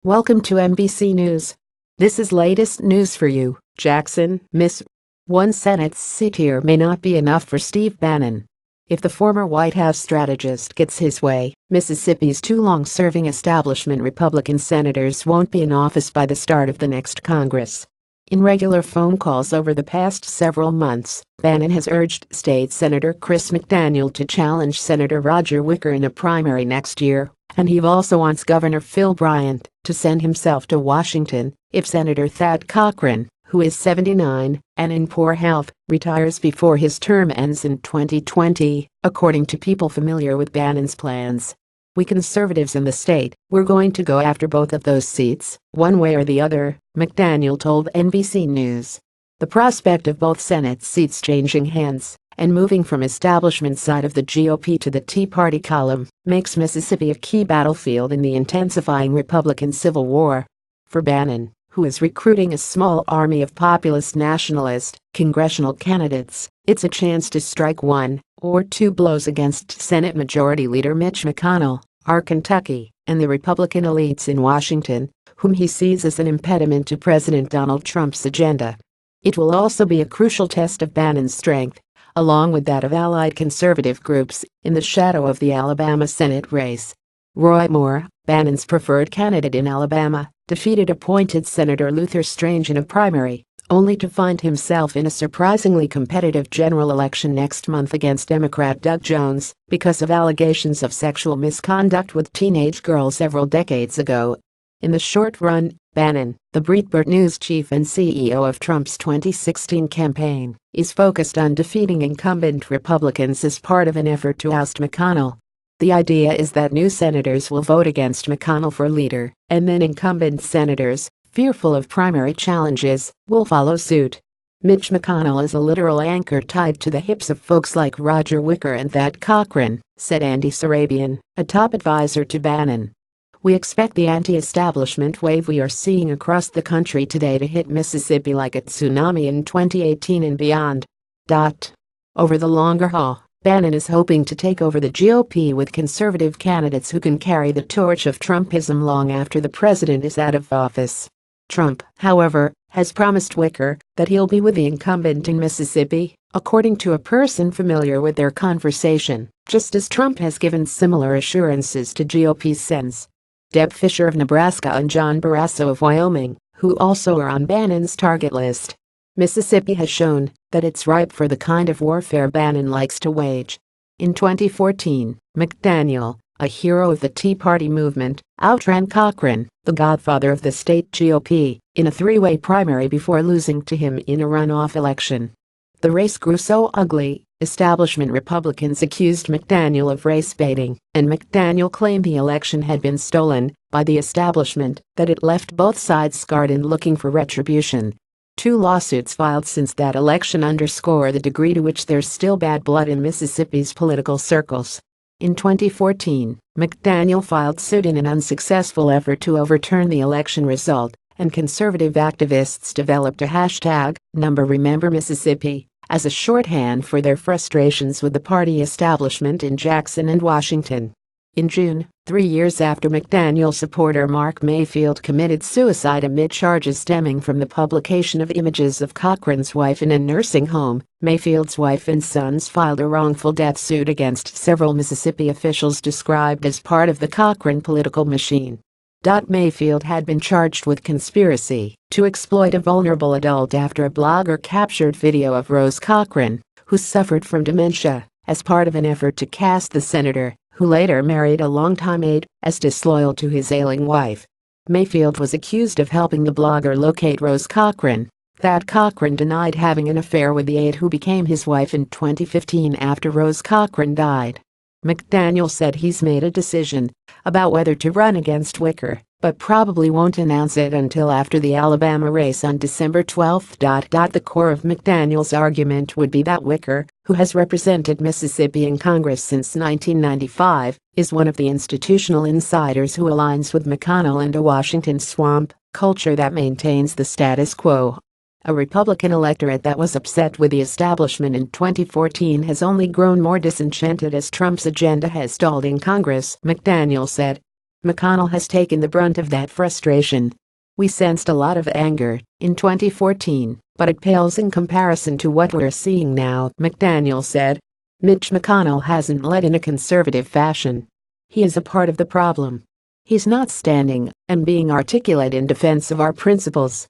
Welcome to NBC News. This is latest news for you. Jackson, Miss. One Senate seat here may not be enough for Steve Bannon. If the former White House strategist gets his way, Mississippi's two long-serving establishment Republican senators won't be in office by the start of the next Congress. In regular phone calls over the past several months, Bannon has urged State Senator Chris McDaniel to challenge Senator Roger Wicker in a primary next year, and he also wants Governor Phil Bryant to send himself to Washington if Senator Thad Cochran, who is 79 and in poor health, retires before his term ends in 2020, according to people familiar with Bannon's plans. "We conservatives in the state, we're going to go after both of those seats, one way or the other," McDaniel told NBC News. The prospect of both Senate seats changing hands and moving from establishment side of the GOP to the Tea Party column makes Mississippi a key battlefield in the intensifying Republican Civil War. For Bannon, who is recruiting a small army of populist nationalist congressional candidates, it's a chance to strike one or two blows against Senate Majority Leader Mitch McConnell, our Kentucky, and the Republican elites in Washington, whom he sees as an impediment to President Donald Trump's agenda. It will also be a crucial test of Bannon's strength, along with that of allied conservative groups, in the shadow of the Alabama Senate race. Roy Moore, Bannon's preferred candidate in Alabama, defeated appointed Senator Luther Strange in a primary, only to find himself in a surprisingly competitive general election next month against Democrat Doug Jones because of allegations of sexual misconduct with teenage girls several decades ago. In the short run, Bannon, the Breitbart News chief and CEO of Trump's 2016 campaign, is focused on defeating incumbent Republicans as part of an effort to oust McConnell. The idea is that new senators will vote against McConnell for leader, and then incumbent senators, fearful of primary challenges, will follow suit. Mitch McConnell is a literal anchor tied to the hips of folks like Roger Wicker and Thad Cochran, said Andy Sarabian, a top advisor to Bannon. "We expect the anti-establishment wave we are seeing across the country today to hit Mississippi like a tsunami in 2018 and beyond." Over the longer haul, Bannon is hoping to take over the GOP with conservative candidates who can carry the torch of Trumpism long after the president is out of office. Trump, however, has promised Wicker that he'll be with the incumbent in Mississippi, according to a person familiar with their conversation, just as Trump has given similar assurances to GOP Sens. Deb Fisher of Nebraska and John Barrasso of Wyoming, who also are on Bannon's target list. Mississippi has shown that it's ripe for the kind of warfare Bannon likes to wage. In 2014, McDaniel, a hero of the Tea Party movement, outran Cochran, the godfather of the state GOP, in a three-way primary before losing to him in a runoff election. The race grew so ugly, establishment Republicans accused McDaniel of race baiting, and McDaniel claimed the election had been stolen by the establishment, that it left both sides scarred and looking for retribution. Two lawsuits filed since that election underscore the degree to which there's still bad blood in Mississippi's political circles. In 2014, McDaniel filed suit in an unsuccessful effort to overturn the election result, and conservative activists developed a hashtag, #RememberMississippi, as a shorthand for their frustrations with the party establishment in Jackson and Washington. In June, 3 years after McDaniel supporter Mark Mayfield committed suicide amid charges stemming from the publication of images of Cochran's wife in a nursing home, Mayfield's wife and sons filed a wrongful death suit against several Mississippi officials described as part of the Cochran political machine. Mayfield had been charged with conspiracy to exploit a vulnerable adult after a blogger captured video of Rose Cochran, who suffered from dementia, as part of an effort to cast the senator, who later married a longtime aide, as disloyal to his ailing wife. Mayfield was accused of helping the blogger locate Rose Cochran. Thad Cochran denied having an affair with the aide who became his wife in 2015 after Rose Cochran died. McDaniel said he's made a decision about whether to run against Wicker, but probably won't announce it until after the Alabama race on December 12. The core of McDaniel's argument would be that Wicker, who has represented Mississippi in Congress since 1995, is one of the institutional insiders who aligns with McConnell and a Washington swamp culture that maintains the status quo. A Republican electorate that was upset with the establishment in 2014 has only grown more disenchanted as Trump's agenda has stalled in Congress, McDaniel said. McConnell has taken the brunt of that frustration. We sensed a lot of anger in 2014, but it pales in comparison to what we're seeing now, McDaniel said. Mitch McConnell hasn't led in a conservative fashion. He is a part of the problem. He's not standing and being articulate in defense of our principles.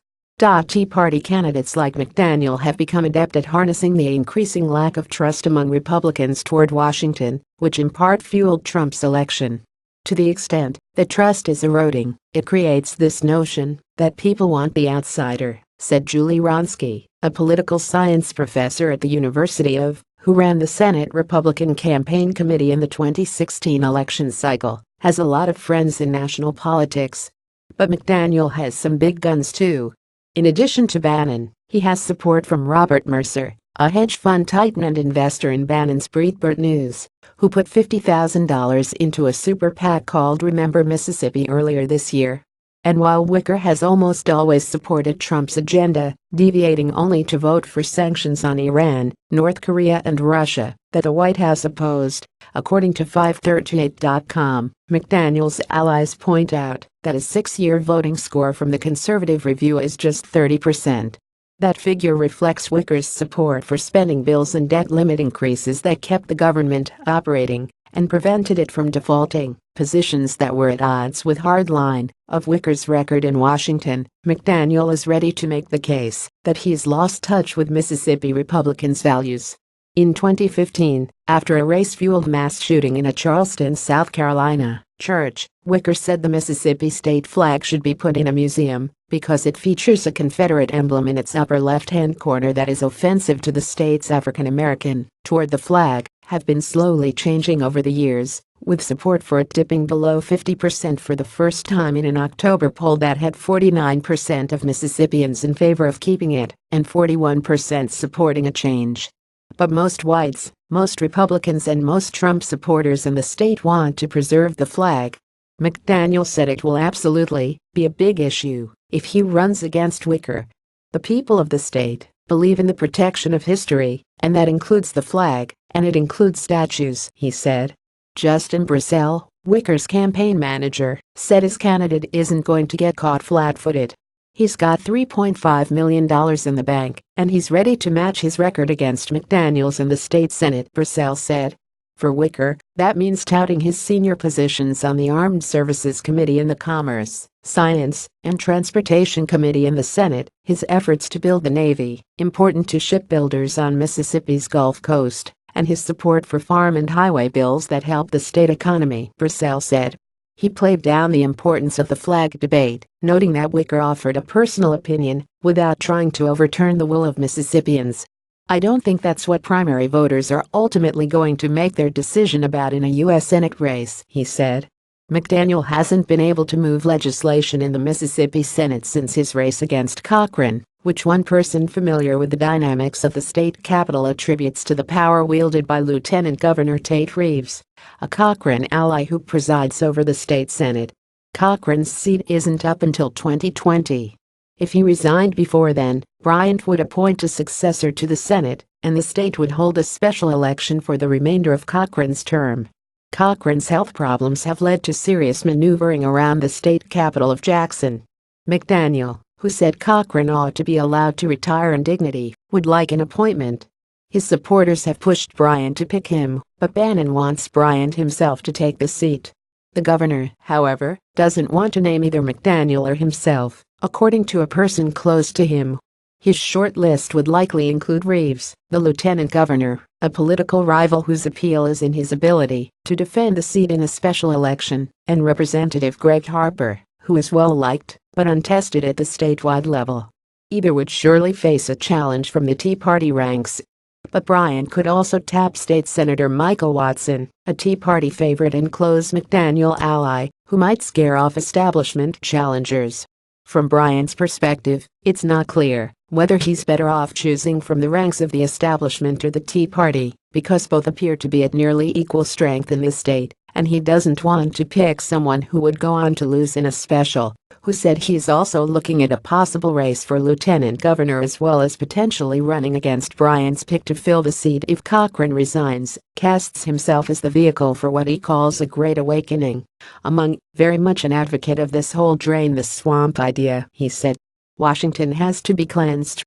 Tea Party candidates like McDaniel have become adept at harnessing the increasing lack of trust among Republicans toward Washington, which in part fueled Trump's election. To the extent that trust is eroding, it creates this notion that people want the outsider, said Julie Wronski, a political science professor at the University of, who ran the Senate Republican Campaign Committee in the 2016 election cycle, has a lot of friends in national politics. But McDaniel has some big guns too. In addition to Bannon, he has support from Robert Mercer, a hedge fund titan and investor in Bannon's Breitbart News, who put $50,000 into a super PAC called Remember Mississippi earlier this year. And while Wicker has almost always supported Trump's agenda, deviating only to vote for sanctions on Iran, North Korea and Russia that the White House opposed, according to 538.com, McDaniel's allies point out that his 6-year voting score from the Conservative Review is just 30%. That figure reflects Wicker's support for spending bills and debt limit increases that kept the government operating and prevented it from defaulting, positions that were at odds with hardline of Wicker's record in Washington. McDaniel is ready to make the case that he's lost touch with Mississippi Republicans' values. In 2015, after a race-fueled mass shooting in a Charleston, South Carolina, church, Wicker said the Mississippi state flag should be put in a museum because it features a Confederate emblem in its upper left-hand corner that is offensive to the state's African American. Toward the flag have been slowly changing over the years, with support for it dipping below 50% for the first time in an October poll that had 49% of Mississippians in favor of keeping it and 41% supporting a change. But most whites, most Republicans and most Trump supporters in the state want to preserve the flag. McDaniel said it will absolutely be a big issue if he runs against Wicker. The people of the state believe in the protection of history, and that includes the flag, and it includes statues, he said. Justin Brissell, Wicker's campaign manager, said his candidate isn't going to get caught flat-footed. He's got $3.5 million in the bank, and he's ready to match his record against McDaniel's in the state Senate, Brissell said. For Wicker, that means touting his senior positions on the Armed Services Committee in the Commerce, Science, and Transportation Committee in the Senate, his efforts to build the Navy, important to shipbuilders on Mississippi's Gulf Coast, and his support for farm and highway bills that help the state economy, Brissell said. He played down the importance of the flag debate, noting that Wicker offered a personal opinion without trying to overturn the will of Mississippians. I don't think that's what primary voters are ultimately going to make their decision about in a U.S. Senate race, he said. McDaniel hasn't been able to move legislation in the Mississippi Senate since his race against Cochran, which one person familiar with the dynamics of the state capitol attributes to the power wielded by Lieutenant Governor Tate Reeves, a Cochran ally who presides over the state Senate. Cochran's seat isn't up until 2020. If he resigned before then, Bryant would appoint a successor to the Senate, and the state would hold a special election for the remainder of Cochran's term. Cochran's health problems have led to serious maneuvering around the state capital of Jackson. McDaniel, who said Cochran ought to be allowed to retire in dignity, would like an appointment. His supporters have pushed Bryant to pick him, but Bannon wants Bryant himself to take the seat. The governor, however, doesn't want to name either McDaniel or himself, according to a person close to him. His short list would likely include Reeves, the lieutenant governor, a political rival whose appeal is in his ability to defend the seat in a special election, and Representative Greg Harper, who is well-liked but untested at the statewide level. Either would surely face a challenge from the Tea Party ranks. But Bryant could also tap State Senator Michael Watson, a Tea Party favorite and close McDaniel ally, who might scare off establishment challengers. From Bryant's perspective, it's not clear whether he's better off choosing from the ranks of the establishment or the Tea Party, because both appear to be at nearly equal strength in this state, and he doesn't want to pick someone who would go on to lose in a special, who said he's also looking at a possible race for lieutenant governor as well as potentially running against Bryan's pick to fill the seat if Cochran resigns, casts himself as the vehicle for what he calls a great awakening. Among very much an advocate of this whole drain the swamp idea, he said. Washington has to be cleansed.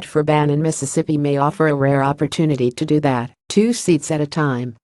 For Bannon, Mississippi may offer a rare opportunity to do that, 2 seats at a time.